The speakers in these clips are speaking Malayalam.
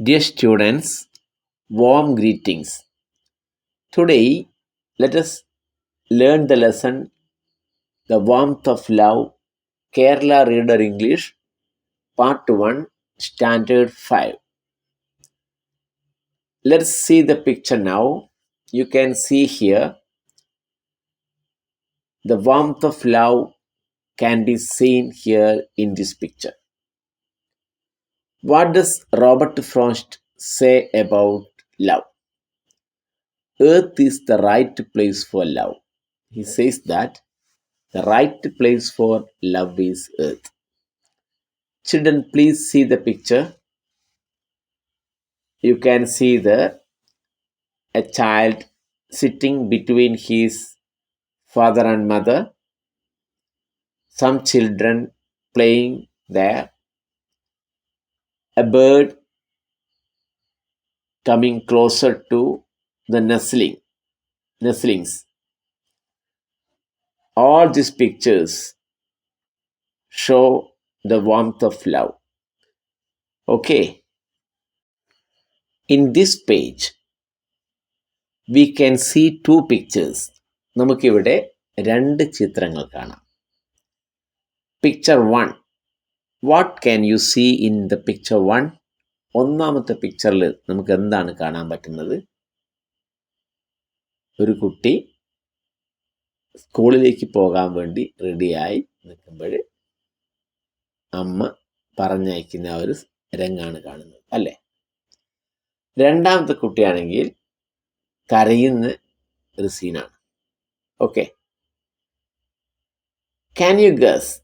Dear students, warm greetings. Today, let us learn the lesson The Warmth of Love, Kerala Reader English, Part 1, Standard 5. Let's see the picture now. You can see here the warmth of love can be seen here in this picture. What does Robert Frost say about love? Earth is the right place for love. He says that the right place for love is earth. Children, please see the picture. You can see a child sitting between his father and mother. Some children playing there. A bird coming closer to the nestlings. All these pictures show the warmth of love. Okay. In this page, we can see two pictures. നമുക്കിവിടെ രണ്ട് ചിത്രങ്ങൾ കാണാം. Picture 1. What can you see in the picture 1? ഒന്നാമത്തെ പിക്ചറിൽ നമുക്ക് എന്താണ് കാണാൻ പറ്റുന്നത്? ഒരു കുട്ടി സ്കൂളിലേക്ക് പോകാൻ വേണ്ടി റെഡിയായി നിൽക്കുമ്പോൾ അമ്മ പറഞ്ഞയക്കുന്ന ഒരു രംഗാണ് കാണുന്നത്, അല്ലേ? രണ്ടാമത്തെ കുട്ടിയാണെങ്കിൽ കരയുന്ന ഒരു സീനാണ്. Okay. Can you guess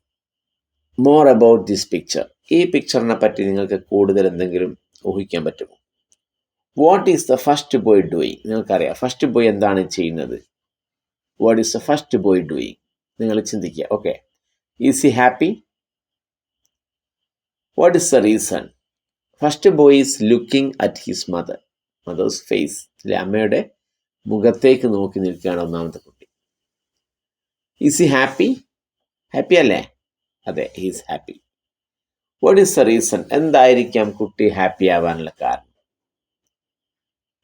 more about this picture? ഈ പിക്ചറിനെ പറ്റി നിങ്ങൾക്ക് കൂടുതൽ എന്തെങ്കിലും ഊഹിക്കാൻ പറ്റുമോ? What is the first boy doing? നിങ്ങൾക്കറിയാം ഫസ്റ്റ് ബോയ് എന്താണ് ചെയ്യുന്നത്. What is the first boy doing? നിങ്ങൾ ചിന്തിക്കുക. Okay. Is he happy? What is the reason? First boy is looking at his mother's face. അല്ലെ, അമ്മയുടെ മുഖത്തേക്ക് നോക്കി നിൽക്കുകയാണ് ഒന്നാമത്തെ കുട്ടി. Is he happy? ഹാപ്പി അല്ലേ? അതെ, he's happy. What is the reason? എന്തായിരിക്കാം കുട്ടി ഹാപ്പി ആവാനുള്ള കാരണം?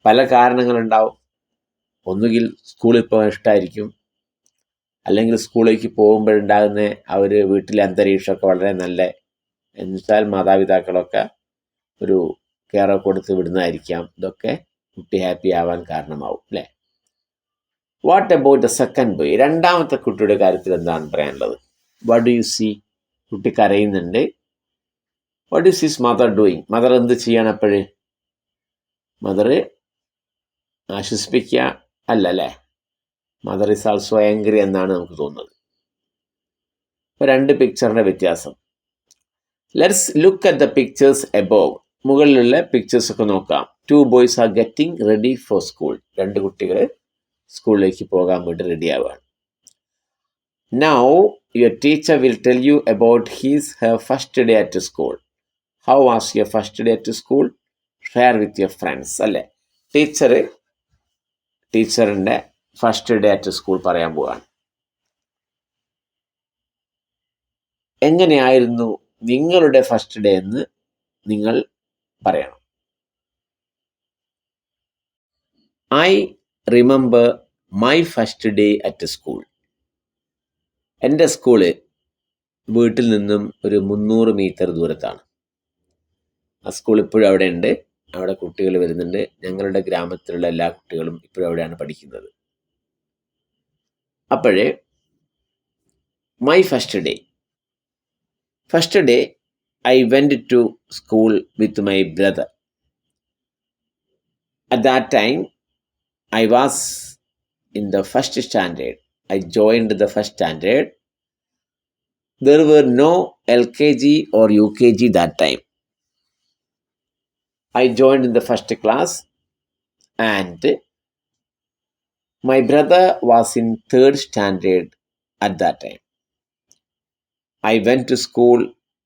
പല കാരണങ്ങളുണ്ടാവും. ഒന്നുകിൽ സ്കൂളിൽ പോകാൻ ഇഷ്ടമായിരിക്കും, അല്ലെങ്കിൽ സ്കൂളിലേക്ക് പോകുമ്പോഴുണ്ടാകുന്ന വീട്ടിലെ അന്തരീക്ഷമൊക്കെ വളരെ നല്ല, എന്നുവെച്ചാൽ മാതാപിതാക്കളൊക്കെ ഒരു കെയർ കൊടുത്ത് വിടുന്നതായിരിക്കാം. ഇതൊക്കെ കുട്ടി ഹാപ്പി ആവാൻ കാരണമാവും, അല്ലേ? What about the second boy? രണ്ടാമത്തെ കുട്ടിയുടെ കാര്യത്തിൽ എന്താണ് പറയാനുള്ളത്? What do you see? കുട്ടി കരയുന്നുണ്ട്. What is his mother doing? Mother എന്ത് ചെയ്യണം അപ്പോഴ്? മദർ ആശ്വസിപ്പിക്കുക അല്ലേ? മദർ ഈസ് ആൾസോ ആംഗ്രി എന്നാണ് നമുക്ക് തോന്നുന്നത്. ഇപ്പോൾ രണ്ട് പിക്ചറിൻ്റെ വ്യത്യാസം. Let's look at the pictures above. മുകളിലുള്ള പിക്ചേഴ്സ് ഒക്കെ നോക്കാം. 2 boys are getting ready for school. രണ്ട് കുട്ടികൾ സ്കൂളിലേക്ക് പോകാൻ വേണ്ടി റെഡി ആവുകയാണ്. Now your teacher will tell you about her first day at school. How was your first day at school? Share with your friends, അല്ലേ? ടീച്ചറിൻ്റെ ഫസ്റ്റ് ഡേ അറ്റ് സ്കൂൾ പറയാൻ പോവാണ്. എങ്ങനെയായിരുന്നു നിങ്ങളുടെ ഫസ്റ്റ് ഡേ എന്ന് നിങ്ങൾ പറയണം. I remember my first day at school. എൻ്റെ സ്കൂള് വീട്ടിൽ നിന്നും ഒരു 300 മീറ്റർ ദൂരത്താണ്. ആ സ്കൂൾ ഇപ്പോഴും അവിടെ ഉണ്ട്. അവിടെ കുട്ടികൾ വരുന്നുണ്ട്. ഞങ്ങളുടെ ഗ്രാമത്തിലുള്ള എല്ലാ കുട്ടികളും ഇപ്പോഴും അവിടെയാണ് പഠിക്കുന്നത്. അപ്പോഴേ my first day I went to school with my brother. At that time, I was in the first standard. I joined the first standard. There were no LKG or UKG that time. I joined in the first class, and my brother was in third standard at that time. I went to school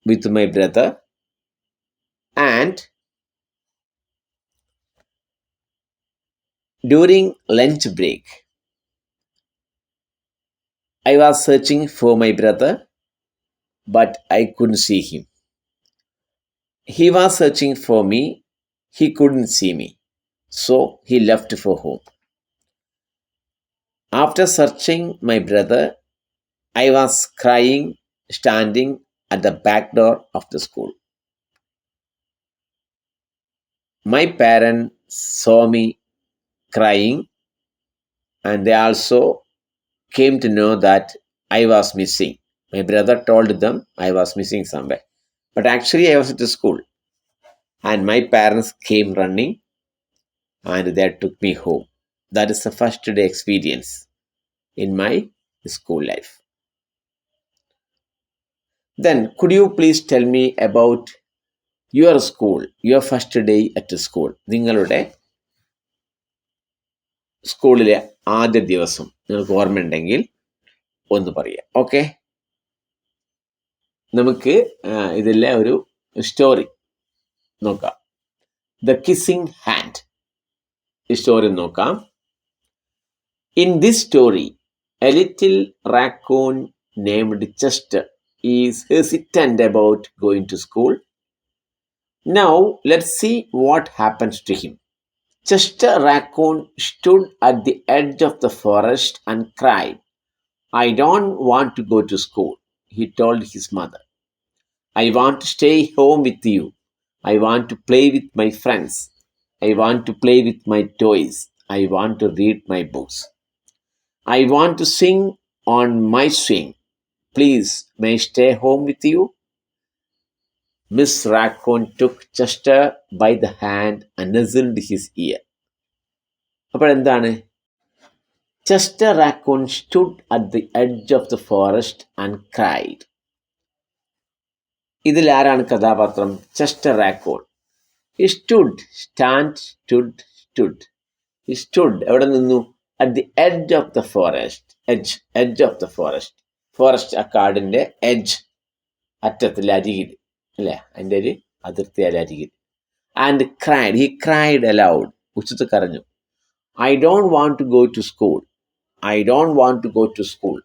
with my brother, and during lunch break, I was searching for my brother, but I couldn't see him. He was searching for me, he couldn't see me, so he left for home. After searching my brother, I was crying, standing at the back door of the school. My parents saw me crying, and they also came to know that I was missing. My brother told them I was missing somewhere. But actually, I was at the school. And my parents came running and they took me home. That is the first day experience in my school life. Then, could you please tell me about your school, your first day at the school? നിങ്ങളുടെ സ്കൂളിലെ ആദ്യ ദിവസം നിങ്ങൾക്ക് ഓർമ്മയുണ്ടെങ്കിൽ ഒന്ന് പറയാം. ഓക്കെ, നമുക്ക് ഇതിലെ ഒരു സ്റ്റോറി നോക്കാം. The kissing hand. ഈ സ്റ്റോറി നോക്കാം. In this story, A little raccoon named Chester is hesitant about going to school. Now, let's see what happens to him. Chester Raccoon stood at the edge of the forest and cried, "I don't want to go to school," he told his mother. "I want to stay home with you. I want to play with my friends. I want to play with my toys. I want to read my books. I want to sing on my swing. Please, may I stay home with you?" Miss Raccoon took Chester by the hand and nuzzled his ear. അപ്പോൾ എന്താണ്? Chester Raccoon stood at the edge of the forest and cried. ഇതിൽ ആരാണ് കഥാപാത്രം? Chester Raccoon. He stood, stood. He stood. എവിടെ നിന്നു? At the edge of the forest. Edge of the forest. Forest, ആ കാടിൻ്റെ എഡ്ജ്, അറ്റത്തിൽ, അരികിൽ, അല്ലേ, അതിൻ്റെ ഒരു അതിർത്തി അരികിൽ. And cried. He cried aloud. ഉച്ചത്തിൽ കരഞ്ഞു. I don't want to go to school. I don't want to go to school.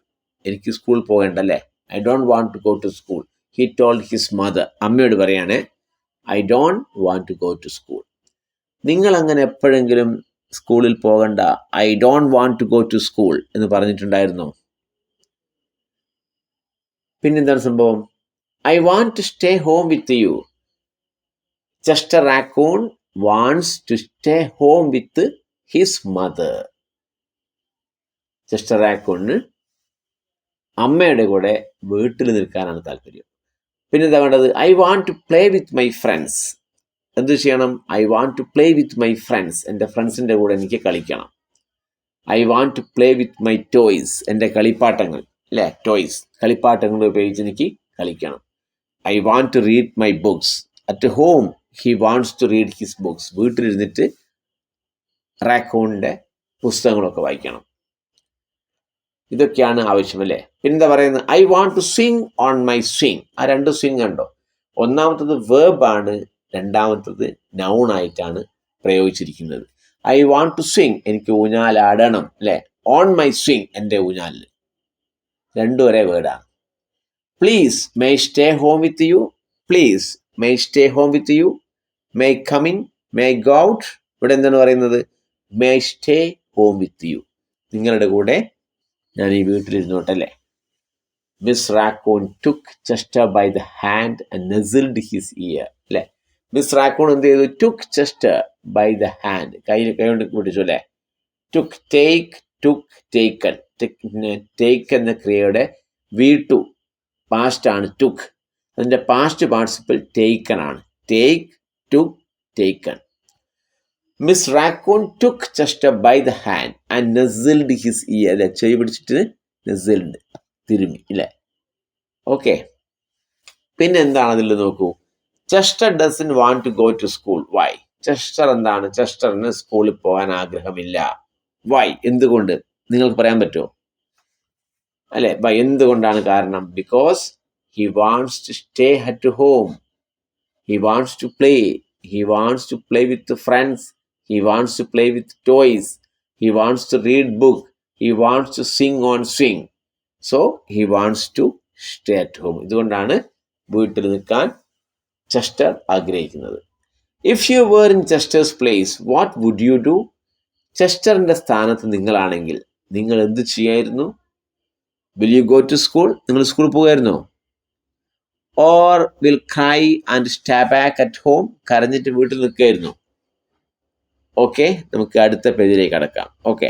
എനിക്ക് സ്കൂളിൽ പോകേണ്ടല്ലേ. I don't want to go to school. He told his mother. അമ്മയോട് പറയാണ്, I don't want to go to school. നിങ്ങൾ അങ്ങനെ എപ്പോഴെങ്കിലും സ്കൂളിൽ പോകണ്ട, I don't want to go to school എന്ന് പറഞ്ഞിട്ടുണ്ടായിരുന്നോ? പിന്നെന്താണ് സംഭവം? I want to stay home with U. Chester Raccoon wants to stay home with his mother. Chester റാക്കൂണിന് അമ്മയുടെ കൂടെ വീട്ടിൽ നിൽക്കാനാണ് താല്പര്യം. പിന്നെന്താ വേണ്ടത്? I want to play with my friends. എന്ത് ചെയ്യണം? I want to play with my friends. എൻ്റെ ഫ്രണ്ട്സിൻ്റെ കൂടെ എനിക്ക് കളിക്കണം. I want to play with my toys. എൻ്റെ കളിപ്പാട്ടങ്ങൾ, അല്ലേ, ടോയ്സ്, കളിപ്പാട്ടങ്ങൾ ഉപയോഗിച്ച് എനിക്ക് കളിക്കണം. I want to read my books. At home he wants to read his books. വീട്ടിലിരുന്നിട്ട് റാക്കൂണിൻ്റെ പുസ്തകങ്ങളൊക്കെ വായിക്കണം. ഇതൊക്കെയാണ് ആവശ്യമല്ലേ. പിന്നെന്താ പറയുന്നത്? I want to swing on my swing. ആ രണ്ട് സ്വിങ് കണ്ടോ? ഒന്നാമത്തത് വേർബാണ്, രണ്ടാമത്തത് നൗൺ ആയിട്ടാണ് പ്രയോഗിച്ചിരിക്കുന്നത്. ഐ വാണ്ട് ടു സ്വിങ്, എനിക്ക് ഊഞ്ഞാലാടണം, അല്ലേ. ഓൺ മൈ സ്വിങ്, എൻ്റെ ഊഞ്ഞാലിൽ. രണ്ടും ഒരേ വേർഡാണ്. Please may stay home with you. Please may stay home with you. May come in, may go out. ഇവിടെ എന്താണ് പറയുന്നത്? May stay home with you. നിങ്ങളുടെ കൂടെ ഞാൻ ഈ വീട്ടിലിരുന്നോട്ടല്ലേ. Miss Raccoon took Chester by the hand and nuzzled his ear, അല്ലേ. മിസ് റാക്കൂൺ എന്ത് ചെയ്തു? Took Chester by the hand, കൈ കൊണ്ട് പിടിച്ചു, അല്ലേ. Took, take, took, taken. Take എന്ന ക്രിയയുടെ V2 പാസ്റ്റ് ആണ് ടുക്ക്. അതിൻ്റെ പാസ്റ്റ് പാർട്ടിസിപ്പിൾ ടേക്കൺ ആണ്. Take, took, taken. Miss Raccoon took Chester by the hand and nuzzled his ear, അല്ലെ, ചെവി പിടിച്ചിട്ട് നസിൽഡ്, തിരുമി, അല്ലേ. ഓക്കെ, പിന്നെ എന്താണ് അതിൽ നോക്കൂ. Chester doesn't want to go to school. Why? Chester എന്താണ്? ചെസ്റ്ററിന് സ്കൂളിൽ പോകാൻ ആഗ്രഹമില്ല. വൈ? എന്തുകൊണ്ട്? നിങ്ങൾക്ക് പറയാൻ പറ്റുമോ? അല്ലെ, എന്തുകൊണ്ടാണ് കാരണം? Because he wants to stay at home. He wants to play. He wants to play with friends. He wants to play with toys. He wants to read book. He wants to sing on swing. So he wants to stay at home. ഇതുകൊണ്ടാണ് വീട്ടിൽ നിൽക്കാൻ ചെസ്റ്റർ ആഗ്രഹിക്കുന്നത്. If you were in Chester's place what would you do? ചെസ്റ്ററിന്റെ സ്ഥാനത്ത് നിങ്ങളാണെങ്കിൽ നിങ്ങൾ എന്ത് ചെയ്യായിരുന്നു? Will you go to school? നിങ്ങൾ സ്കൂളിൽ പോകുമായിരുന്നോ? Or will cry and stay back at home? കരഞ്ഞിട്ട് വീട്ടിൽ നിൽക്കുകയായിരുന്നു? ഓക്കെ, നമുക്ക് അടുത്ത പേജിലേക്ക് കടക്കാം. Okay,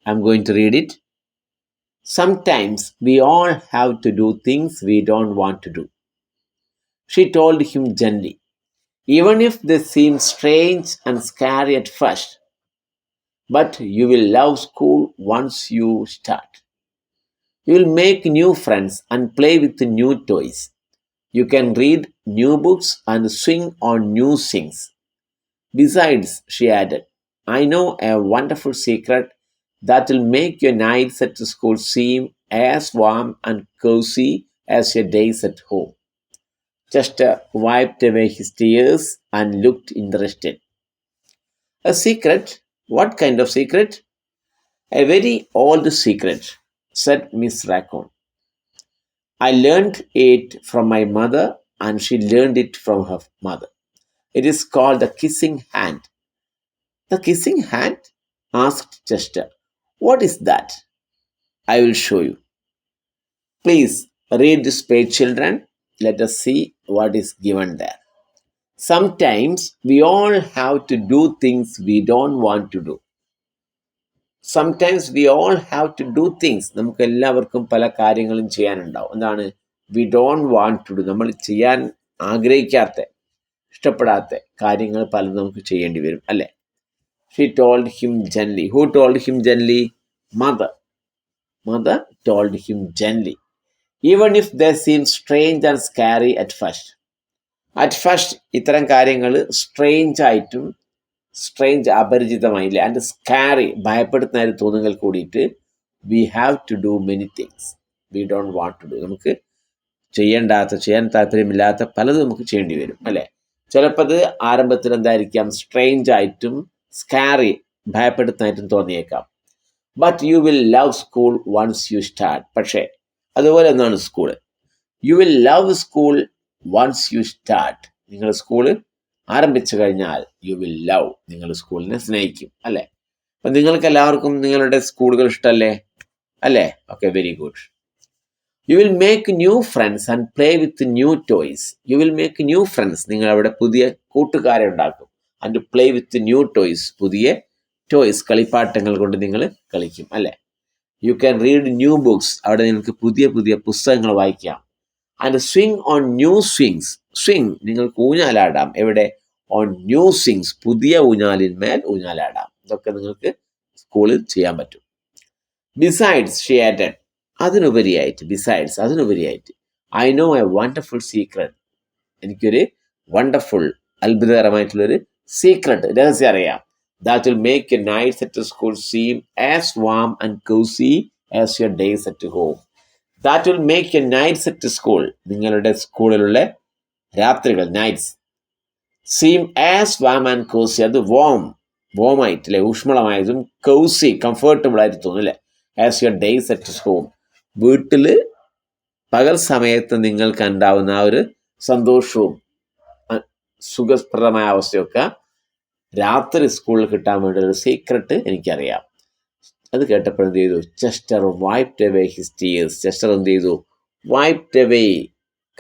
I'm going to read it. Sometimes we all have to do things we don't want to do, she told him gently, even if they seem strange and scary at first. But you will love school once you start. You will make new friends and play with new toys. You can read new books and swing on new things. Besides, she added, I know a wonderful secret that will make your nights at school seem as warm and cozy as your days at home. Chester wiped away his tears and looked interested. A secret? What kind of secret? A very old secret, said Miss Raccoon. I learned it from my mother, and she learned it from her mother. It is called the kissing hand. The kissing hand? Asked Chester. What is that? I will show you. Please read this page, children. Let us see what is given there. Sometimes we all have to do things we don't want to do. Sometimes we all have to do things. നമുക്ക് എല്ലാവർക്കും പല കാര്യങ്ങളും ചെയ്യാനുണ്ടാവും. എന്താണ്? We don't want to do. നമ്മൾ ചെയ്യാൻ ആഗ്രഹിക്കാത്ത, ഇഷ്ടപ്പെടാത്ത കാര്യങ്ങൾ പലതും നമുക്ക് ചെയ്യേണ്ടി വരും, അല്ലേ? She told him gently. Who told him gently? Mother. Mother told him gently. Even if they seem strange and scary at first. At first, ഇത്തരം കാര്യങ്ങൾ സ്ട്രേഞ്ച് ആയിട്ടും അപരിചിതമായില്ലേ, ആൻഡ് സ്കാരി, ഭയപ്പെടുത്തുന്ന തോന്നുകൾ കൂടിയിട്ട് we have to do many things we don't want to do. നമുക്ക് ചെയ്യാൻ താല്പര്യമില്ലാത്ത പലതും നമുക്ക് ചെയ്യേണ്ടി വരും, അല്ലേ? ചിലപ്പോൾ അത് ആരംഭത്തിൽ എന്തായിരിക്കാം? സ്ട്രേഞ്ച് ആയിട്ടും സ്കാരി, ഭയപ്പെടുത്താനായിട്ടും തോന്നിയേക്കാം. But you will love school once you start. പക്ഷേ അതുപോലെ ഒന്നാണ് school. You will love school once you start. നിങ്ങൾ സ്കൂള് ആരംഭിച്ചു കഴിഞ്ഞാൽ യു വിൽ ലവ്, നിങ്ങൾ സ്കൂളിനെ സ്നേഹിക്കും, അല്ലേ? അപ്പം നിങ്ങൾക്ക് എല്ലാവർക്കും നിങ്ങളുടെ സ്കൂളുകൾ ഇഷ്ടമല്ലേ, അല്ലേ? Okay, very good. You will make new friends and play with new toys. You will make new friends, നിങ്ങൾ അവിടെ പുതിയ കൂട്ടുകാരെ ഉണ്ടാക്കും. And play with new toys, പുതിയ ടോയ്സ്, കളിപ്പാട്ടങ്ങൾ കൊണ്ട് നിങ്ങൾ കളിക്കും, അല്ലേ? You can read new books, അവിടെ നിങ്ങൾക്ക് പുതിയ പുതിയ പുസ്തകങ്ങൾ വായിക്കാം. And swing on new swings. Swing, നിങ്ങൾക്ക് ഊഞ്ഞാലാടാം. എവിടെ? ഓൺ ന്യൂ സ്വിങ്സ്, പുതിയ ഊഞ്ഞാലിന്മേൽ ഊഞ്ഞാലാടാം. ഇതൊക്കെ നിങ്ങൾക്ക് സ്കൂളിൽ ചെയ്യാൻ പറ്റും. ബിസൈഡ്സ്, ഷീ ആഡഡ്, അതിനുപരിയായിട്ട്, I know a wonderful secret, എനിക്കൊരു വണ്ടർഫുൾ, അത്ഭുതകരമായിട്ടുള്ളൊരു സീക്രട്ട്, രഹസ്യം അറിയാം. That will make your nights at school seem as warm and cozy as your days at home. That will make your nights at school, നിങ്ങളുടെ സ്കൂളിലുള്ള രാത്രികൾ, nights, seem as warm and cozy, അത് warm ആയിട്ടില്ലേ, ഊഷ്മളമായതും, cozy, കംഫർട്ടബിൾ ആയിട്ട് തോന്നില്ലേ, as your days at home. വീട്ടിൽ പകൽ സമയത്ത് നിങ്ങൾക്ക് ഉണ്ടാവുന്ന ആ ഒരു സന്തോഷവും സുഖപ്രദമായ അവസ്ഥയൊക്കെ രാത്രി സ്കൂളിൽ കിട്ടാൻ വേണ്ടി ഒരു സീക്രട്ട് എനിക്കറിയാം. അത് കേട്ടപ്പോൾ എന്ത് ചെയ്തു? Chester wiped away his tears. Chester എന്ത് ചെയ്തു? വൈപ്ഡ് അവേ,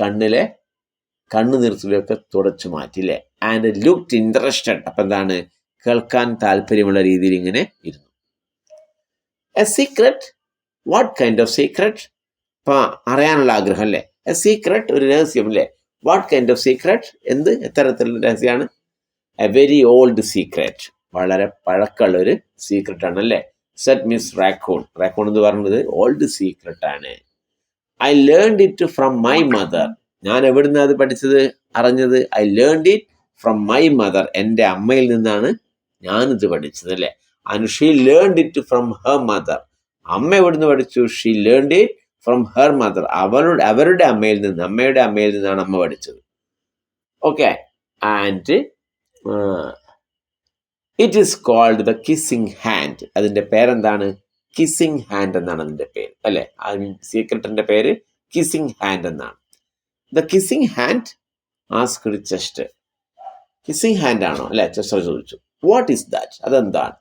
കണ്ണിലെ കണ്ണുനീർത്തുകളൊക്കെ തുടച്ചു മാറ്റില്ലേ. ആൻഡ് ലുക്ക്ഡ് ഇൻട്രസ്റ്റഡ്, അപ്പം എന്താണ്? കേൾക്കാൻ താല്പര്യമുള്ള രീതിയിൽ ഇങ്ങനെ ഇരുന്നു. A secret? What kind of secret? അപ്പം അറിയാനുള്ള ആഗ്രഹം അല്ലേ? എ സീക്രട്ട്, ഒരു രഹസ്യം അല്ലേ? What kind of secret? എന്ത് എത്തരത്തിലുള്ള രഹസ്യമാണ്? എ വെരി ഓൾഡ് സീക്രറ്റ്, വളരെ പഴക്കമുള്ളൊരു സീക്രട്ട് ആണല്ലേ. Set miss raccoon. റാക്കൂൺ എന്ന് പറഞ്ഞത് ഓൾഡ് സീക്രട്ട് ആണ്. I learned it from my mother. ഞാൻ എവിടുന്ന് അത് അറിഞ്ഞത്? I learned it from my mother, എൻ്റെ അമ്മയിൽ നിന്നാണ് ഞാനിത് പഠിച്ചത്, അല്ലേ? And she learned it from her mother. അമ്മ എവിടുന്ന് പഠിച്ചു? She learned it from her mother, അവരുടെ അമ്മയിൽ നിന്നാണ് അമ്മ പഠിച്ചത്. Okay, and it is called the kissing hand. അതിൻ്റെ പേരെന്താണ്? കിസ്സിങ് ഹാൻഡ് എന്നാണ് അതിൻ്റെ പേര്, അല്ലേ? ആ സീക്രട്ടിൻ്റെ പേര് കിസ്സിങ് ഹാൻഡ് എന്നാണ്. The kissing hand asked Chester. Kissing hand ആണോ അല്ലെ? ചെസ്റ്റർ ചോദിച്ചു. What is that? അതെന്താണ്?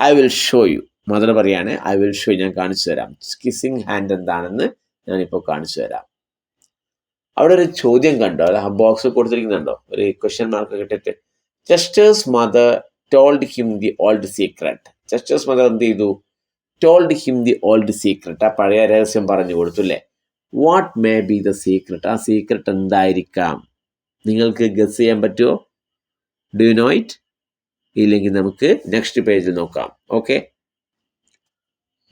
I will show you. Mother പറയാണ്, ഐ വിൽ ഷോ യു, ഞാൻ കാണിച്ചു തരാം. കിസ്സിങ് ഹാൻഡ് എന്താണെന്ന് ഞാനിപ്പോൾ കാണിച്ചു തരാം. അവിടെ ഒരു ചോദ്യം കണ്ടോ? ആ ബോക്സ് കൊടുത്തിരിക്കുന്നുണ്ടോ? ഒരു ക്വസ്റ്റ്യൻ മാർക്ക് ഇട്ടിട്ട്. Chester's mother told him the old secret. Chester's mother എന്ത് ചെയ്തു? Told him the old secret. ആ പഴയ രഹസ്യം പറഞ്ഞു കൊടുത്തു അല്ലേ? What may be the secret? ആ സീക്രട്ട് എന്തായിരിക്കാം? നിങ്ങൾക്ക് ഗസ് ചെയ്യാൻ പറ്റുമോ? Do you know it? ഇല്ലെങ്കിൽ നമുക്ക് നെക്സ്റ്റ് പേജിൽ നോക്കാം. Okay.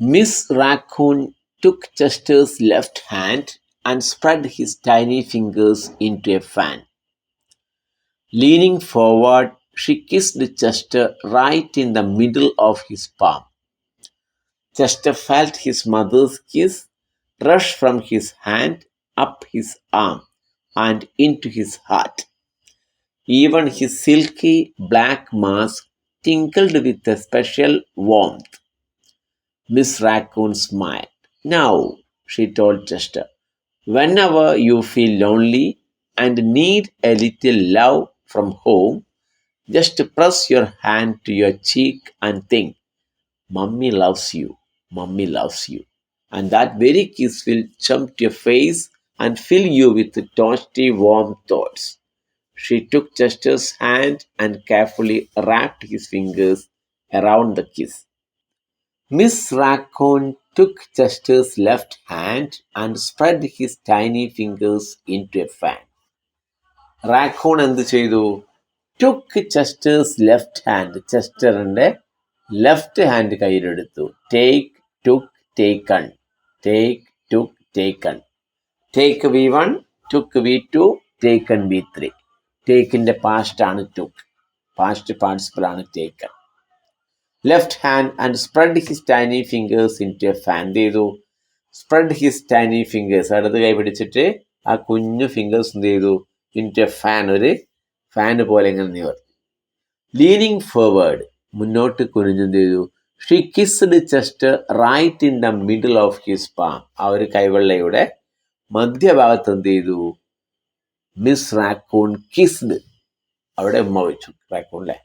Miss raccoon took Chester's left hand and spread his tiny fingers into a fan. Leaning forward, she kissed Chester right in the middle of his palm. Chester felt his mother's kiss rush from his hand up his arm and into his heart. Even his silky black mask tinkled with a special warmth. Miss Raccoon smiled. Now, she told Chester, whenever you feel lonely and need a little love from home, just press your hand to your cheek and think, Mummy loves you, Mummy loves you. And that very kiss will jump to your face and fill you with toasty warm thoughts. She took Chester's hand and carefully wrapped his fingers around the kiss. Miss Raccoon took Chester's left hand and spread his tiny fingers into a fan. Raccoon എന്ത് ചെയ്തു? Took Chester's left hand. ചെസ്റ്ററിൻ്റെ ലെഫ്റ്റ് ഹാൻഡ് കയ്യിലെടുത്തു. Take, took, taken. Take, took, taken. Take V1, took V2, taken V3. ടേക്കിൻ്റെ പാസ്റ്റ് ആണ് ടുക്ക്, പാസ്റ്റ് പാർട്ടിസിപ്പിൾ ആണ് taken. Left hand and spread his tiny fingers into a fan. എന്ത് ചെയ്തു? സ്പ്രെഡ് ഹിസ് ടൈനി ഫിംഗേഴ്സ്, ഇടത് കൈ പിടിച്ചിട്ട് ആ കുഞ്ഞു ഫിംഗേഴ്സ് എന്ത് ചെയ്തു? ഇൻ ടു എ ഫാൻ, ഒരു ഫാന് പോലെ ഇങ്ങനെ നിവർത്തി. ലീനിങ് ഫോർവേഡ്, മുന്നോട്ട് കുനിഞ്ഞ് എന്ത് ചെയ്തു? She kissed Chester right in the middle of his palm. ആ ഒരു കൈവെള്ളയുടെ മധ്യഭാഗത്ത് എന്ത് ചെയ്തു? മിസ് റാക്കൂൺ കിസ്ഡ്, അവിടെ ഉമ്മ വെച്ചു റാക്കൂൺ അല്ലേ?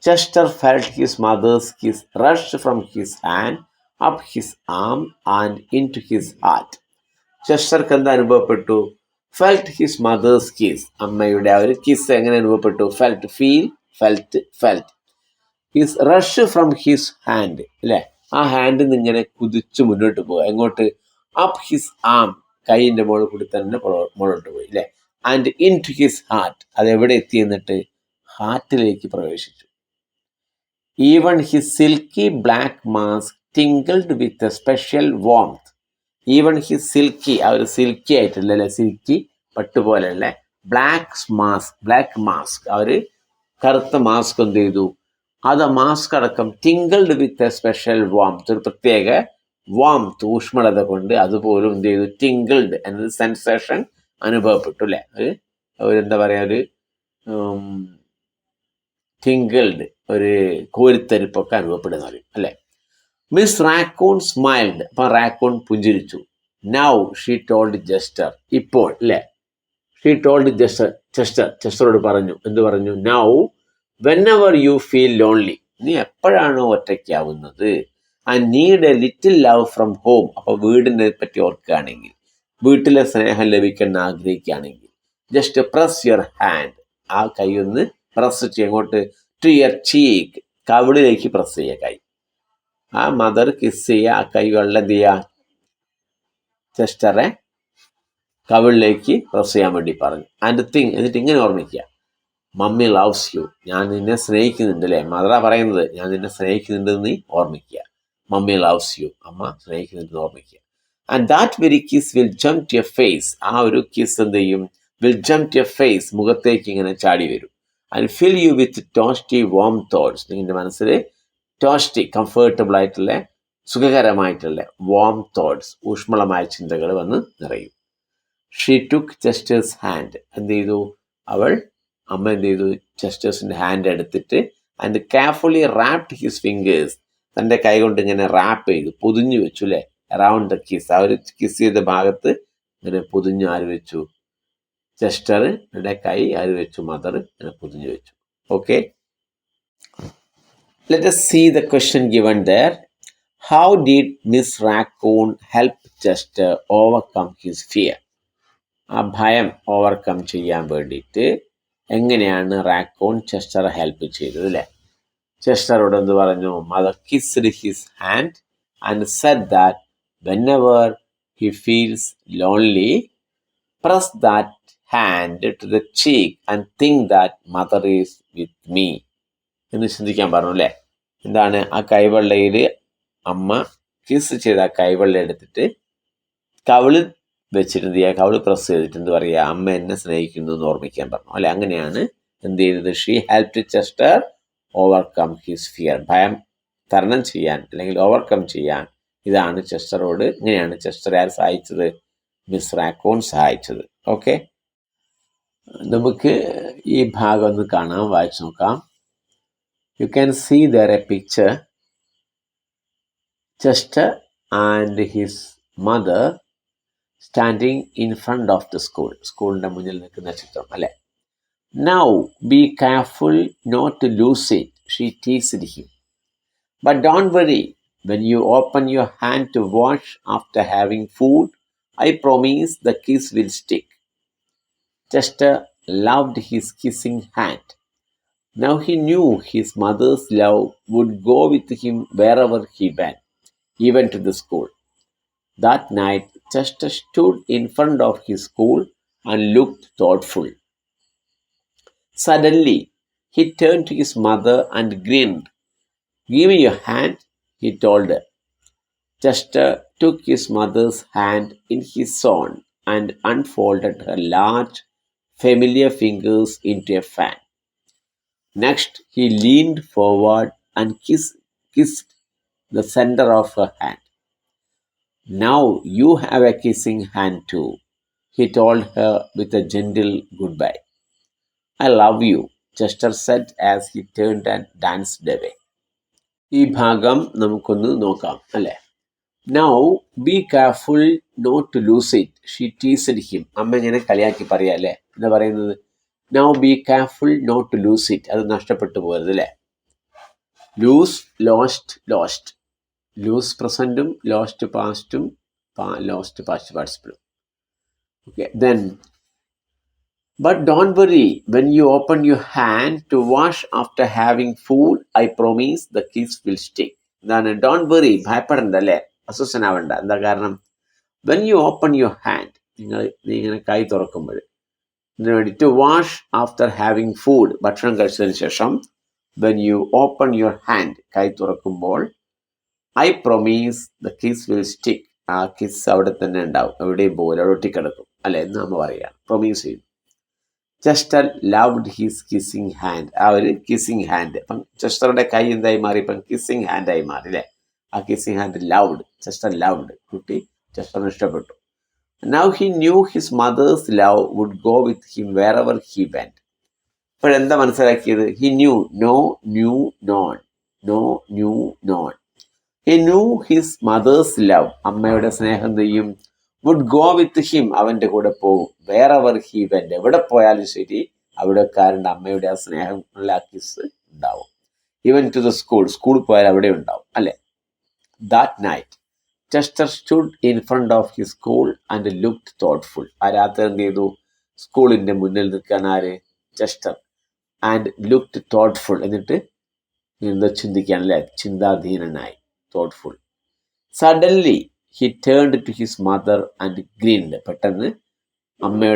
Chester felt his mother's kiss rush from his hand up his arm and into his heart. ചെസ്റ്റർക്ക് എന്താ അനുഭവപ്പെട്ടു? ഫെൽറ്റ് ഹിസ് മദേഴ്സ് കിസ്, അമ്മയുടെ ആ ഒരു കിസ് എങ്ങനെ അനുഭവപ്പെട്ടു? Felt, feel, felt, felt. His rush from his hand അല്ലേ? ആ ഹാൻഡിൽ നിന്ന് ഇങ്ങനെ കുതിച്ച് മുന്നോട്ട് പോകുക. എങ്ങോട്ട്? അപ്പ് ഹിസ് ആം, കൈയിൻ്റെ മുകളിൽ കൂടി തന്നെ മുന്നോട്ട് പോയി അല്ലേ? And into his heart, അതെവിടെ എത്തി? എന്നിട്ട് ഹാർട്ടിലേക്ക് പ്രവേശിച്ചു. Even his silky black mask tingled with a special warmth. Even his silky, ആ ഒരു സിൽക്കി ആയിട്ടുള്ള സിൽക്കി പട്ടുപോലെയുള്ള ബ്ലാക്ക് മാസ്ക്, ആ ഒരു കറുത്ത മാസ്ക് എന്ത് ചെയ്തു? അത് മാസ്ക് അടക്കം ടിങ്കിൾഡ് വിത്ത് എ സ്പെഷ്യൽ വാംത്ത്, ഒരു പ്രത്യേക വാംത്ത്, ഊഷ്മളത കൊണ്ട് അതുപോലും എന്ത് ചെയ്തു? ടിങ്കിൾഡ് എന്നൊരു സെൻസേഷൻ അനുഭവപ്പെട്ടു അല്ലേ? ഒരു എന്താ പറയുക, ഒരു ടിങ്കിൾഡ്, ഒരു കോരിത്തരിപ്പൊക്കെ അനുഭവപ്പെടുന്ന പറയും അല്ലേ? മിസ് റാക്കൂൺ സ്മൈൽഡ്, അപ്പം റാക്കൂൺ പുഞ്ചിരിച്ചു. നൗ ഷീ ടോൾഡ് ജെസ്റ്റർ, ഇപ്പോൾ അല്ലേ? ഷീ ടോൾഡ് ചെസ്റ്ററോട് പറഞ്ഞു. എന്ത് പറഞ്ഞു? Now whenever you feel lonely, നീ എപ്പോഴാണോ ഒറ്റയ്ക്കാവുന്നത്, and need a little love from home, അപ്പോൾ വീടിനെ പറ്റി ഓർക്കുകയാണെങ്കിൽ, വീട്ടിലെ സ്നേഹം ലഭിക്കാൻ ആഗ്രഹിക്കുകയാണെങ്കിൽ, ജസ്റ്റ് പ്രസ് യുവർ ഹാൻഡ്, ആ കൈ ഒന്ന് പ്രസ് ചെയ്യുക. എങ്ങോട്ട്? ടു യുവർ ചീക്ക്, കവിളിലേക്ക് പ്രസ് ചെയ്യുക കൈ. ആ മദർ കിസ് ചെയ്യുക, ആ കൈ വെള്ളം എന്ത് ചെയ്യുക? ചെസ്റ്ററെ കവിളിലേക്ക് പ്രസ് ചെയ്യാൻ വേണ്ടി പറഞ്ഞു. ആൻഡ് തിങ്ക്, എന്നിട്ട് ഇങ്ങനെ ഓർമ്മിക്കുക, മമ്മി ലവ്സ് യു, ഞാൻ നിന്നെ സ്നേഹിക്കുന്നുണ്ട് അല്ലേ? മദറാ പറയുന്നത്, ഞാൻ നിന്നെ സ്നേഹിക്കുന്നുണ്ടെന്ന് നീ ഓർമ്മിക്കുക. മമ്മി ലവ്സ് യു, അമ്മ സ്നേഹിക്കുന്നുണ്ടെന്ന് ഓർമ്മിക്കുക. And that very kiss will jump to your face, ആ ഒരു കിസ് എന്ത് ചെയ്യും? Will jump to your face, മുഖത്തേക്ക് ഇങ്ങനെ ചാടി വരും. And fill you with toasty warm thoughts, നിങ്ങളുടെ മനസ്സിൽ ടോസ്റ്റി, കംഫർട്ടബിൾ ആയിട്ടുള്ള, സുഖകരമായിട്ടുള്ള വാം തോട്ട്സ്, ഊഷ്മളമായ ചിന്തകൾ വന്ന് നിറയും. ഷീ ടുക്ക് ചെസ്റ്റേഴ്സ് ഹാൻഡ്, എന്ത് ചെയ്തു? അമ്മ എന്ത് ചെയ്തു? ചെസ്റ്റേഴ്സിൻ്റെ ഹാൻഡ് എടുത്തിട്ട് and carefully wrapped his fingers, തൻ്റെ കൈ കൊണ്ട് ഇങ്ങനെ റാപ്പ് ചെയ്തു, പൊതിഞ്ഞു വെച്ചു അല്ലേ? അറൗണ്ട് ദ കിസ്, ആ ഒരു കിസ് ചെയ്ത ഭാഗത്ത് ഇങ്ങനെ പൊതിഞ്ഞു ആര് വെച്ചു? ചെസ്റ്ററുടെ കൈ അത് വെച്ചു, മദർ പൊതിഞ്ഞു വെച്ചു. Okay, let us see the question given there. How did Miss Raccoon help Chester overcome his fear? ആ ഭയം ഓവർകം ചെയ്യാൻ വേണ്ടിയിട്ട് എങ്ങനെയാണ് റാക്കോൺ ചെസ്റ്ററെ ഹെൽപ്പ് ചെയ്തത് അല്ലേ? ചെസ്റ്ററോട് എന്ത് പറഞ്ഞു? Mother kissed his hand and said that whenever he feels lonely, press that hand to the cheek and think that mother is with me എന്ന് ചിന്തിക്കാൻ പറഞ്ഞു അല്ലേ? എന്താണ് ആ കൈവെള്ളയിൽ അമ്മ കിസ് ചെയ്ത ആ കൈവെള്ള എടുത്തിട്ട് കവിള് വെച്ചിട്ട് കവിള് പ്രസ് ചെയ്തിട്ട് എന്ത് പറയുക, അമ്മ എന്നെ സ്നേഹിക്കുന്നു എന്ന് ഓർമ്മിക്കാൻ പറഞ്ഞു അല്ലെ? അങ്ങനെയാണ് എന്ത് ചെയ്തത്? She helped Chester overcome his fear. ഭയം തരണം ചെയ്യാൻ അല്ലെങ്കിൽ ഓവർകം ചെയ്യാൻ ഇതാണ് ചെസ്റ്ററോട്, ഇങ്ങനെയാണ് ചെസ്റ്ററെ ആര് സഹായിച്ചത്? മിസ് റാക്കോൺ സഹായിച്ചത്. ഓക്കെ, നമുക്ക് ഈ ഭാഗം ഒന്ന് കാണാം, വായിച്ചു നോക്കാം. You can see there a picture. Chester and his mother standing in front of the school. സ്കൂളിൻ്റെ മുന്നിൽ നിൽക്കുന്ന ചിത്രം അല്ലേ? Now be careful not to lose it, she teased him. But don't worry, when you open your hand to wash after having food, I promise the kiss will stick. Chester loved his kissing hand. Now he knew his mother's love would go with him wherever he went, even to the school. That night, Chester stood in front of his school and looked thoughtful. Suddenly, he turned to his mother and grinned. "Give me your hand," he told her. Chester took his mother's hand in his own and unfolded her large, familiar fingers into a fan. Next, he leaned forward and kissed the center of her hand. "Now you have a kissing hand too," he told her with a gentle goodbye. "I love you," Chester said as he turned and danced away. ഈ ഭാഗം നമുക്കൊന്ന് നോക്കാം അല്ലേ? Now be careful not to lose it, she teased him. അമ്മ ഇങ്ങനെ കളിയാക്കി പറയാം അല്ലേ? എന്താ പറയുന്നത്? Now be careful not to lose it, അത് നഷ്ടപ്പെട്ടു പോകരുത് അല്ലേ? Lose, lost, lost. ലൂസ് പ്രസൻറ്റും ലോസ്റ്റ് പാസ്റ്റും ലോസ്റ്റ് പാസ്റ്റ് പാർട്ടിസിപ്പിളും. Okay, then but don't worry, when you open your hand to wash after having food, I promise the kiss will stick. എന്താണ് don't worry, ഭയപ്പെടണ്ട അല്ലേ? അസ്വസ്ഥനാവണ്ട. എന്താ കാരണം? when you open your hand, നീ ഇങ്ങനെ കൈ തുറക്കുമ്പോൾ ഇതിനു വേണ്ടി to wash after having food, ഭക്ഷണം കഴിച്ചതിന് ശേഷം when you open your hand, കൈ തുറക്കുമ്പോൾ I promise the kiss will stick, ആ കിസ് അവിടെ തന്നെ ഉണ്ടാവും, എവിടെയും പോകില്ല, അവിടെ ഒട്ടിക്കിടക്കും അല്ലേ എന്ന് നമ്മൾ പറയാം, പ്രൊമീസ് ചെയ്യും. Chester loved his kissing hand, ആ ഒരു കിസ്സിങ് ഹാൻഡ്. അപ്പം ചെസ്റ്ററുടെ കൈ എന്തായി മാറി? ഇപ്പം കിസ്സിങ് ഹാൻഡായി മാറി അല്ലേ? ആ kissing hand loved, Chester loved, കുട്ടി ചെസ്റ്ററിന് ഇഷ്ടപ്പെട്ടു. Now he knew his mother's love would go with him wherever he went. ഇപ്പോഴെന്താ മനസ്സിലാക്കിയത്? He knew, know knew known, know knew known. He knew his mother's love, അമ്മയുടെ സ്നേഹം ചെയ്യും. വുഡ് ഗോ വിത്ത് ഹിം, അവൻ്റെ കൂടെ പോകും. വേർ എവർ ഹി വെന്റ്, എവിടെ പോയാലും ശരി അവിടെക്കാരൻ്റെ അമ്മയുടെ ആ സ്നേഹം ഉള്ള ആ കിസ് ഉണ്ടാവും. ഈവൻ ടു ദ സ്കൂൾ, സ്കൂളിൽ പോയാൽ അവിടെ ഉണ്ടാവും അല്ലേ? That night Chester stood in front of his school and looked thoughtful. ആ രാത്രി എന്ത് ചെയ്തു? സ്കൂളിൻ്റെ മുന്നിൽ നിൽക്കാൻ ആര്? ചെസ്റ്റർ. ആൻഡ് ലുക്ക്ഡ് തോട്ട്ഫുൾ, എന്നിട്ട് എന്താ ചിന്തിക്കാൻ അല്ലേ? ചിന്താധീനനായി, thoughtful. Suddenly he turned to his mother and grinned. പെട്ടെന്ന് അമ്മയെ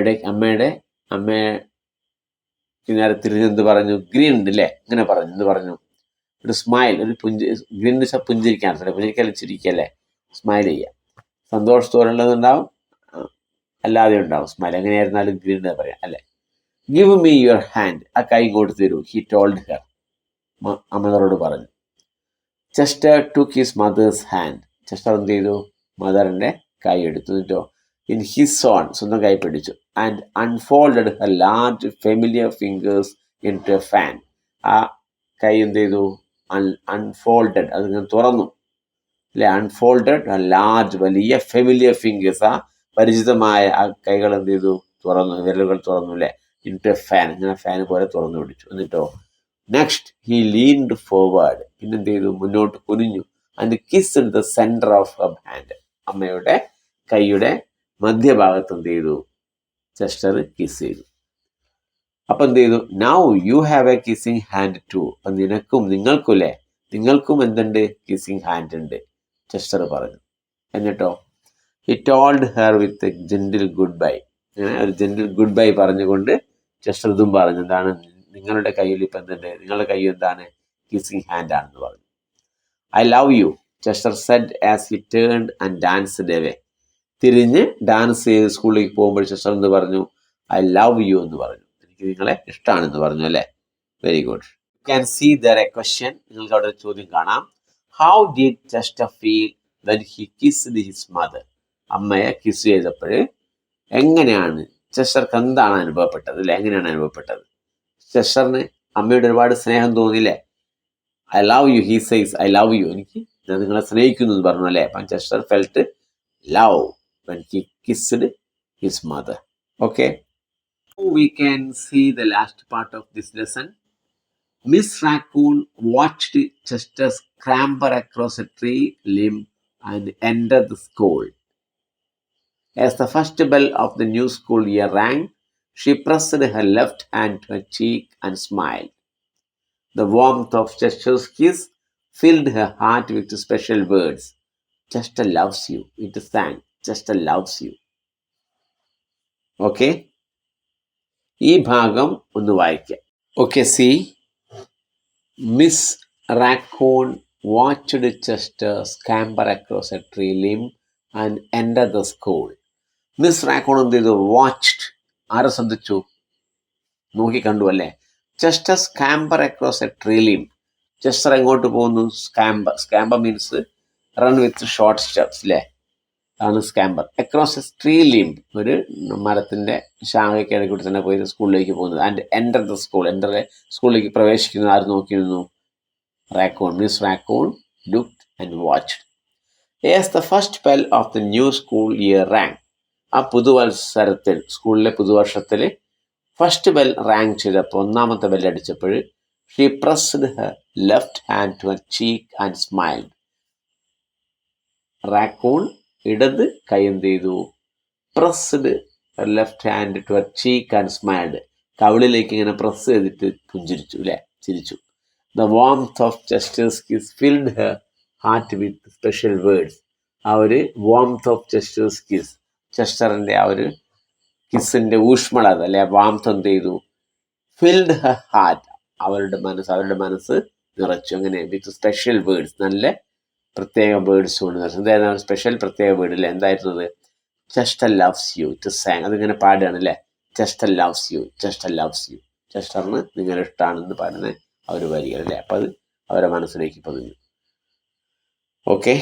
നേരെ തിരിഞ്ഞ് എന്ത് പറഞ്ഞു? ഗ്രിൻഡ് അല്ലേ? ഇങ്ങനെ പറഞ്ഞു. എന്ത് പറഞ്ഞു? ഒരു സ്മൈൽ, ഒരു ഗ്രിൻഡ് പുഞ്ചിരിക്കാൻ, പുഞ്ചിരിക്കൽ ചിരിക്കല്ലേ? സ്മൈൽ ചെയ്യുക. സന്തോഷത്തോടുള്ളതുണ്ടാവും, അല്ലാതെ ഉണ്ടാവും സ്മൈൽ. എങ്ങനെയായിരുന്നാലും ഗ്രിൻഡ് പറയാം അല്ലേ? ഗിവ് മീ യുവർ ഹാൻഡ്, ആ കൈ ഇങ്ങോട്ട് തരൂ. ഹി ടോൾഡ് ഹെർ, അമ്മയോട് പറഞ്ഞു. Chester took his mothers hand, Chester എന്ത് ചെയ്തു? മദറിൻ്റെ കൈ എടുത്തു. എന്നിട്ടോ ഇൻ ഹിസ് ഓൺ, സ്വന്തം കൈ പിടിച്ചു. And unfolded her large familiar fingers into a fan. ആ കൈ എന്ത് ചെയ്തു? അൺഫോൾഡഡ്, അതിങ്ങനെ തുറന്നു അല്ലെ? അൺഫോൾഡഡ് ലാർജ്, വലിയ ഫെമിലിയർ ഫിംഗേഴ്സ്, ആ പരിചിതമായ ആ കൈകൾ എന്ത് ചെയ്തു? തുറന്നു, വിരലുകൾ തുറന്നു അല്ലേ, ഇൻടു എ ഫാൻ, ഇങ്ങനെ ഫാൻ പോലെ തുറന്നു പിടിച്ചു. എന്നിട്ടോ നെക്സ്റ്റ് ഹി ലീൻഡ് ഫോർവേഡ്, പിന്നെന്ത് ചെയ്തു, മുന്നോട്ട് കുനിഞ്ഞു. And kissed the centre of her hand, അമ്മയുടെ കൈയുടെ മധ്യഭാഗത്ത് എന്ത് ചെയ്തു, ചെസ്റ്റർ കിസ് ചെയ്തു. അപ്പം എന്ത് ചെയ്തു, now you have a kissing hand too, അപ്പം നിങ്ങൾക്കും അല്ലേ, നിങ്ങൾക്കും എന്തുണ്ട്, കിസ്സിങ് ഹാൻഡ് ഉണ്ട്, ചെസ്റ്റർ പറഞ്ഞു. എന്നിട്ടോ he told her with a gentle good bye, അങ്ങനെ ഒരു ജെന്റിൽ ഗുഡ് ബൈ പറഞ്ഞുകൊണ്ട് ചെസ്റ്റർ ഇതും പറഞ്ഞു, എന്താണ്, നിങ്ങളുടെ കയ്യിൽ ഇപ്പം എന്തുണ്ട്, നിങ്ങളുടെ കൈ എന്താണ്, കിസ്സിങ് ഹാൻഡ് ആണെന്ന് പറഞ്ഞു. I love U, Chester Z as he turned and danced away, തിരിഞ്ഞ് ഡാൻസ് ചെയ്ത് സ്കൂളിലേക്ക് പോകുമ്പോൾ ചെസ്റ്റർ എന്ന് പറഞ്ഞു, ഐ ലവ് യു എന്ന് പറഞ്ഞു, എനിക്ക് നിങ്ങളെ ഇഷ്ടമാണെന്ന് പറഞ്ഞു അല്ലേ. Very good. You can see there a question, നിങ്ങൾക്ക് അവിടെ ഒരു ചോദ്യം കാണാം. How did Chester feel when he kissed his mother, അമ്മയെ കിസ് ചെയ്തപ്പോൾ എങ്ങനെയാണ്, ചെസ്റ്റർക്ക് എന്താണ് അനുഭവപ്പെട്ടത് അല്ലെ, എങ്ങനെയാണ് അനുഭവപ്പെട്ടത്? ചെസ്റ്ററിന് അമ്മയുടെ ഒരുപാട് സ്നേഹം തോന്നിയില്ലേ. I love you, he says I love you, എനിക്ക് ഞാൻ നിങ്ങളെ സ്നേഹിക്കുന്നു എന്ന് പറഞ്ഞു അല്ലേ. അപ്പം Chester felt love when he kissed his mother. Okay, we can see the last part of this lesson. Miss Raccoon watched Chester scamper across a tree limb and enter the school. As the first bell of the new school year rang, she pressed her left hand to her cheek and smiled. The warmth of Chester's kiss filled her heart with special words. Chester loves you, it sang. Chester loves you. Okay? ഈ ഭാഗം ഒന്ന് വായിക്കാം. Okay, see Miss Raccoon watched Chester scamper across a tree limb and enter the school. Miss Raccoon എന്ത് ചെയ്തു, വാച്ച്ഡ്, ആരെ ശ്രദ്ധിച്ചു, നോക്കി കണ്ടു അല്ലേ. Chester scamper across a tree limb, Chester എങ്ങോട്ട് പോകുന്നു, scamper means run with short steps അല്ലേ, ആണ് scamper. Across a tree limb, ഒരു മരത്തിൻ്റെ ശാഖയ്ക്കിടെ കൂടി തന്നെ പോയി സ്കൂളിലേക്ക് പോകുന്നത്. ആൻഡ് എൻ്റർ ദ സ്കൂൾ, സ്കൂളിലേക്ക് പ്രവേശിക്കുന്നത് ആര് നോക്കി നിന്നു, Raccoon. Miss Raccoon looked and watched. As the first bell of the new school year rang, ആ പുതുവത്സരത്തിൽ, സ്കൂളിലെ പുതുവർഷത്തിൽ ഫസ്റ്റ് ബെൽ റാങ് ചെയ്തപ്പോൾ, ഒന്നാമത്തെ ബെല്ലടിച്ചപ്പോൾ, she pressed her left hand to her cheek and smiled. Raccoon ഇടത് കൈ എന്ത് ചെയ്തു, pressed left hand to her cheek and smiled, കവിളിലേക്ക് ഇങ്ങനെ പ്രസ് ചെയ്തിട്ട് പുഞ്ചിരിച്ചു അല്ലേ, ചിരിച്ചു. The warmth of Chester's kiss filled her heart with special words, ആ ഒരു വാംത്ത് ഓഫ് ചെസ്റ്റേഴ്സ് കിസ്, ചെസ്റ്ററിൻ്റെ ആ ഒരു കിസ്സിൻ്റെ ഊഷ്മളത അല്ലെ, വാംത്ത് എന്ത് ചെയ്തു, ഫിൽഡ് ഹർ ഹാർട്ട്, അവരുടെ മനസ്സ് നിറച്ചു. അങ്ങനെ വിത്ത് സ്പെഷ്യൽ വേർഡ്സ്, നല്ല പ്രത്യേക വേർഡ്സ് കൊണ്ട് നിറച്ചു. എന്തായിരുന്നു സ്പെഷ്യൽ പ്രത്യേക വേർഡ് അല്ലേ, എന്തായിരുന്നത്, Chester loves you, it sang, അതിങ്ങനെ പാടുകയാണ് അല്ലേ, Chester loves you, Chester loves you, ചെസ്റ്ററിന് നിങ്ങളെ ഇഷ്ടമാണെന്ന് പാടുന്ന ആ ഒരു വരികൾ അല്ലേ. അപ്പം അത് അവരുടെ മനസ്സിലേക്ക് പതിഞ്ഞു. ഓക്കെ,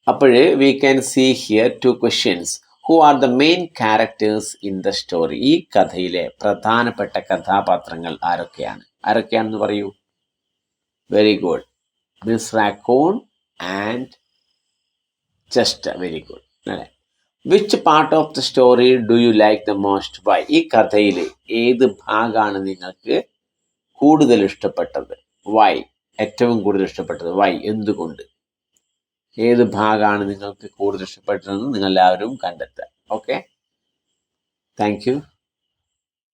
അപ്പോഴ് we can see here 2 questions. Who are the main characters in the story, ഈ കഥയിലെ പ്രധാനപ്പെട്ട കഥാപാത്രങ്ങൾ ആരൊക്കെയാണെന്ന് പറയൂ. Very good, Miss Raccoon and Chester. Very good അല്ലേ. Which part of the story do you like the most, why, ഈ കഥയിൽ ഏത് ഭാഗമാണ് നിങ്ങൾക്ക് കൂടുതൽ ഇഷ്ടപ്പെട്ടത്, വൈ, ഏറ്റവും കൂടുതൽ ഇഷ്ടപ്പെട്ടത്, വൈ, എന്തുകൊണ്ട്, ഏത് ഭാഗമാണ് നിങ്ങൾക്ക് കൂടുതൽ ഇഷ്ടപ്പെട്ടതെന്ന് നിങ്ങൾ എല്ലാവരും കണ്ടെത്തുക. Okay, thank you.